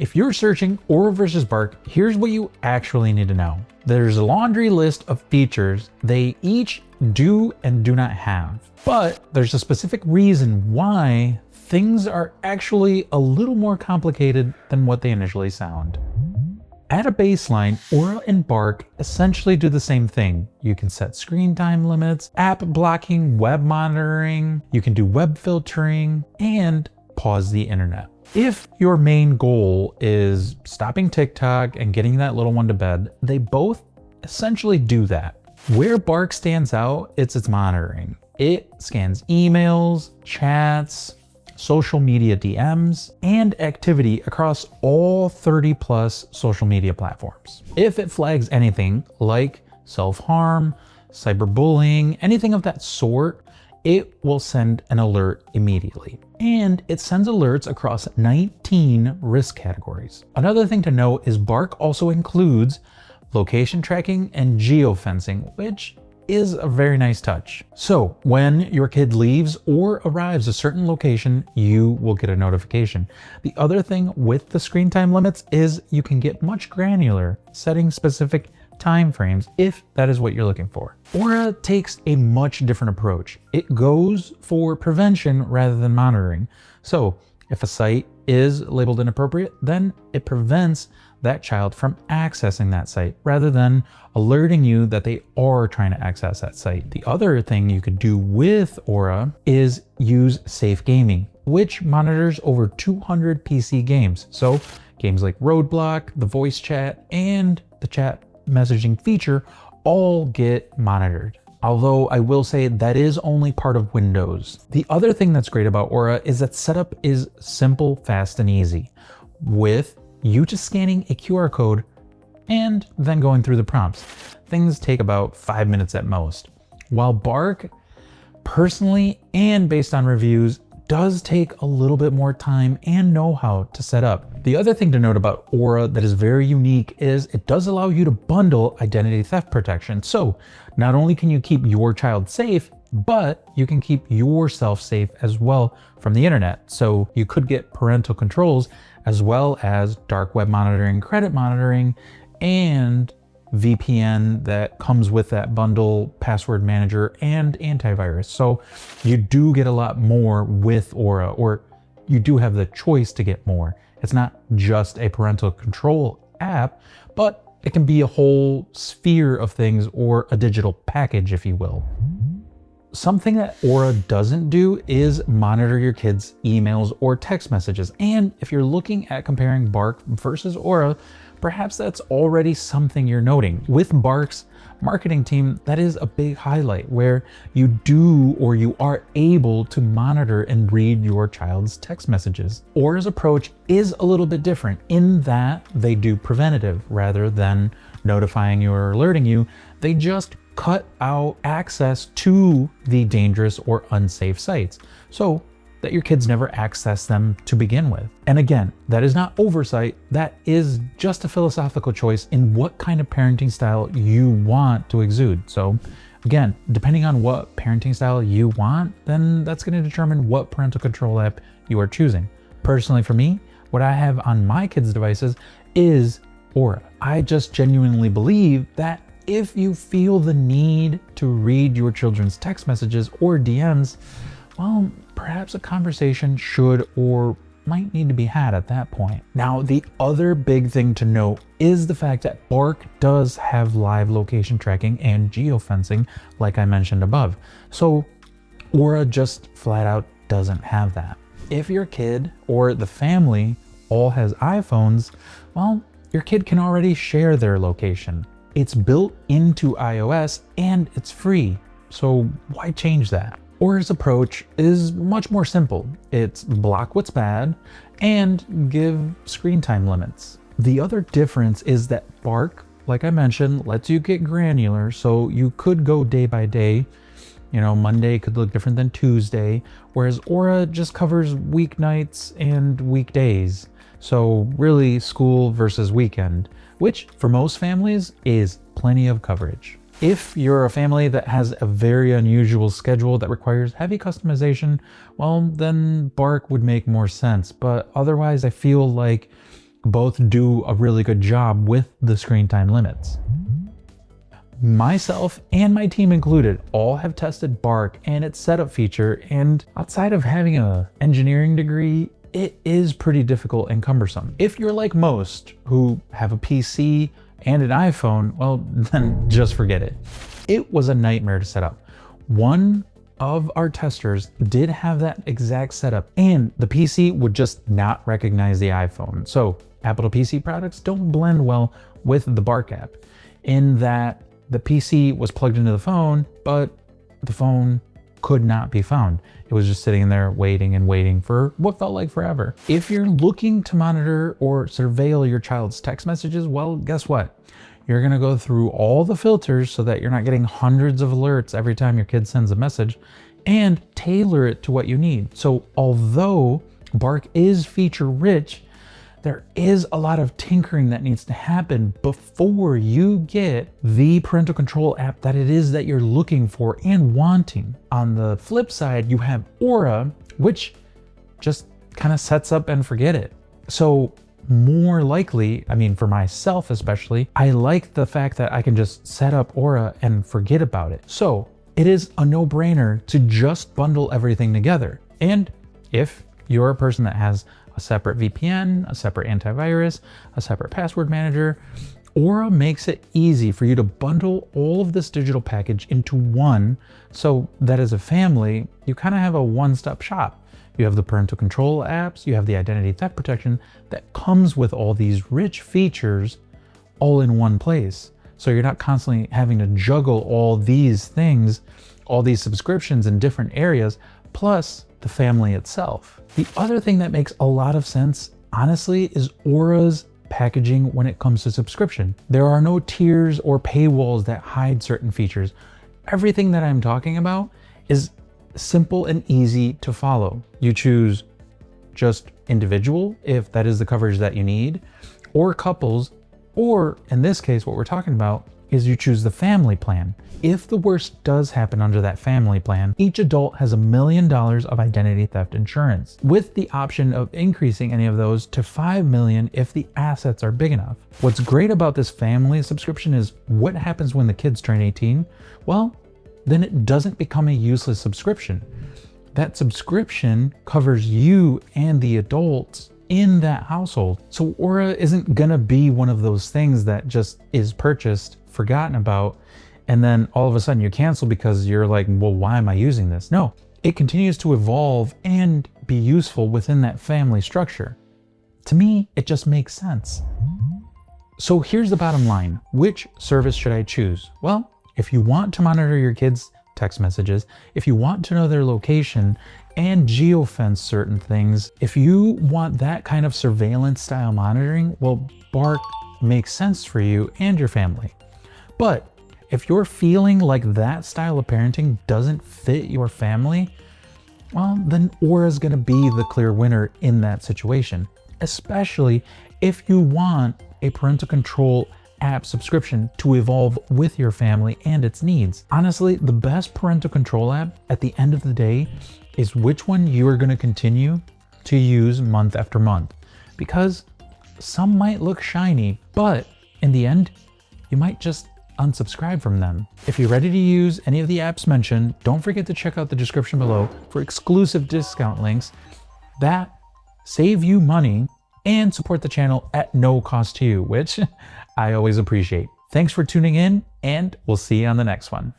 If you're searching Aura versus Bark, here's what you actually need to know. There's a laundry list of features they each do and do not have, but there's a specific reason why things are actually a little more complicated than what they initially sound. At a baseline, Aura and Bark essentially do the same thing. You can set screen time limits, app blocking, web monitoring, you can do web filtering, and pause the internet. If your main goal is stopping TikTok and getting that little one to bed, they both essentially do that. Where Bark stands out, it's its monitoring. It scans emails, chats, social media DMs, and activity across all 30 plus social media platforms. If it flags anything like self-harm, cyberbullying, anything of that sort, it will send an alert immediately. And it sends alerts across 19 risk categories. Another thing to note is Bark also includes location tracking and geofencing, which is a very nice touch. So when your kid leaves or arrives a certain location, you will get a notification. The other thing with the screen time limits is you can get much granular, setting specific time frames if that is what you're looking for. Aura takes a much different approach. It goes for prevention rather than monitoring. So if a site is labeled inappropriate, then it prevents that child from accessing that site rather than alerting you that they are trying to access that site. The other thing you could do with Aura is use safe gaming, which monitors over 200 PC games. So games like Roblox, the voice chat, and the chat messaging feature all get monitored. Although I will say that is only part of Windows. The other thing that's great about Aura is that setup is simple, fast, and easy, with you just scanning a QR code and then going through the prompts. Things take about 5 minutes at most. While Bark, personally and based on reviews, does take a little bit more time and know-how to set up. The other thing to note about Aura that is very unique is it does allow you to bundle identity theft protection. So not only can you keep your child safe, but you can keep yourself safe as well from the internet. So you could get parental controls as well as dark web monitoring, credit monitoring, and VPN that comes with that bundle, password manager, and antivirus. So you do get a lot more with Aura, or you do have the choice to get more. It's not just a parental control app, but it can be a whole sphere of things, or a digital package, if you will. Something that Aura doesn't do is monitor your kids' emails or text messages. And if you're looking at comparing Bark versus Aura, perhaps that's already something you're noting. With Bark's marketing team, that is a big highlight, where you do or you are able to monitor and read your child's text messages. Aura's approach is a little bit different in that they do preventative rather than notifying you or alerting you. They just cut out access to the dangerous or unsafe sites so that your kids never access them to begin with. And again, that is not oversight, that is just a philosophical choice in what kind of parenting style you want to exude. So again, depending on what parenting style you want, then that's going to determine what parental control app you are choosing. Personally for me, what I have on my kids' devices is Aura. I just genuinely believe that if you feel the need to read your children's text messages or DMs, well, perhaps a conversation should or might need to be had at that point. Now, the other big thing to note is the fact that Bark does have live location tracking and geofencing, like I mentioned above. So Aura just flat out doesn't have that. If your kid or the family all has iPhones, well, your kid can already share their location. It's built into iOS and it's free, so why change that? Aura's approach is much more simple. It's block what's bad and give screen time limits. The other difference is that Bark, like I mentioned, lets you get granular, so you could go day by day. You know, Monday could look different than Tuesday, whereas Aura just covers weeknights and weekdays. So really school versus weekend, which for most families is plenty of coverage. If you're a family that has a very unusual schedule that requires heavy customization, well, then Bark would make more sense. But otherwise, I feel like both do a really good job with the screen time limits. Myself and my team included all have tested Bark and its setup feature, and outside of having an engineering degree, it is pretty difficult and cumbersome. If you're like most who have a PC and an iPhone, well, then just forget it. It was a nightmare to set up. One of our testers did have that exact setup, and the PC would just not recognize the iPhone. So Apple to PC products don't blend well with the Bark app, in that the PC was plugged into the phone, but the phone could not be found. It was just sitting there waiting and waiting for what felt like forever. If you're looking to monitor or surveil your child's text messages, well, guess what? You're gonna go through all the filters so that you're not getting hundreds of alerts every time your kid sends a message, and tailor it to what you need. So although Bark is feature rich, there is a lot of tinkering that needs to happen before you get the parental control app that it is that you're looking for and wanting. On the flip side, you have Aura, which just kind of sets up and forget it. So more likely, I mean, for myself especially, I like the fact that I can just set up Aura and forget about it. So it is a no-brainer to just bundle everything together. And if you're a person that has a separate VPN, a separate antivirus, a separate password manager, Aura makes it easy for you to bundle all of this digital package into one, so that as a family, you kind of have a one-stop shop. You have the parental control apps, you have the identity theft protection that comes with all these rich features all in one place. So you're not constantly having to juggle all these things, all these subscriptions in different areas, plus the family itself. The other thing that makes a lot of sense, honestly, is Aura's packaging when it comes to subscription. There are no tiers or paywalls that hide certain features. Everything that I'm talking about is simple and easy to follow. You choose just individual, if that is the coverage that you need, or couples, or in this case, what we're talking about is you choose the family plan. If the worst does happen under that family plan, each adult has $1 million of identity theft insurance, with the option of increasing any of those to $5 million if the assets are big enough. What's great about this family subscription is what happens when the kids turn 18? Well, then it doesn't become a useless subscription. That subscription covers you and the adults in that household. So Aura isn't gonna be one of those things that just is purchased, forgotten about, and then all of a sudden you cancel because you're like, well, why am I using this? No, it continues to evolve and be useful within that family structure. To me, it just makes sense. So here's the bottom line. Which service should I choose? Well, if you want to monitor your kids' text messages, if you want to know their location and geofence certain things, if you want that kind of surveillance style monitoring, well, Bark makes sense for you and your family. But if you're feeling like that style of parenting doesn't fit your family, well, then Aura is going to be the clear winner in that situation, especially if you want a parental control app subscription to evolve with your family and its needs. Honestly, the best parental control app at the end of the day is which one you are going to continue to use month after month, because some might look shiny, but in the end, you might just unsubscribe from them. If you're ready to use any of the apps mentioned, don't forget to check out the description below for exclusive discount links that save you money and support the channel at no cost to you, which I always appreciate. Thanks for tuning in, and we'll see you on the next one.